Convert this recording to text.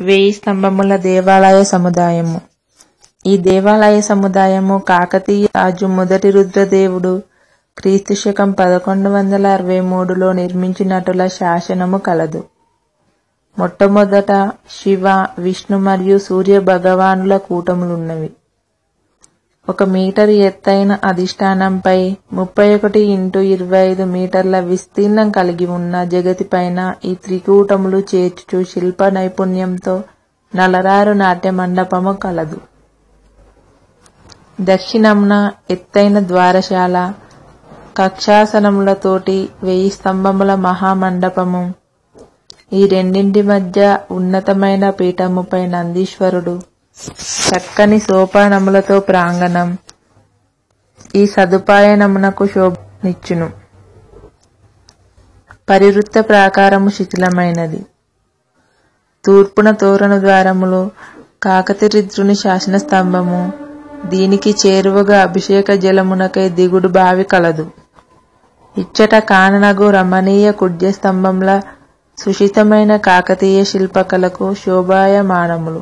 1000 స్తంభముల దేవాలయ సముదాయము. ఈ దేవాలయ సముదాయము కాకతీయ రాజు మొదటి రుద్రదేవుడు క్రీస్తుశకం 1163లో నిర్మించినట్టుల శాసనము కలదు. మొట్టమొదట శివ, విష్ణు మరియు సూర్య భగవానుల కూటములున్నవి. 1 మీటరు ఎత్తైన అధిష్టానంపై 31x25 మీటర్ల విస్తీర్ణం కలిగి ఉన్న జగతిపైన ఈ త్రికూటములు చేర్చుచు శిల్ప నైపుణ్యంతో నలరారు నాట్య మండపము కలదు. దక్షిణమున ఎత్తైన ద్వారశాల, కక్షాసనములతోటి 1000 స్తంభముల మహామండపము. ఈ రెండింటి మధ్య ఉన్నతమైన పీఠముపై నందీశ్వరుడు, చక్కని సోపానములతో ప్రాంగణం ఈ సదుపాయనమునకు శోభనిచ్చును. పరివృత్త ప్రాకారము శిథిలమైనది. తూర్పున తోరణ ద్వారములు, కాకతిరుద్రుని శాసన స్తంభము, దీనికి చేరువగా అభిషేక జలమునకై దిగుడు బావి కలదు. ఇచ్చట కాననగు రమణీయ కుడ్య స్తంభంల సుషితమైన కాకతీయ శిల్పకళకు శోభాయమానములు.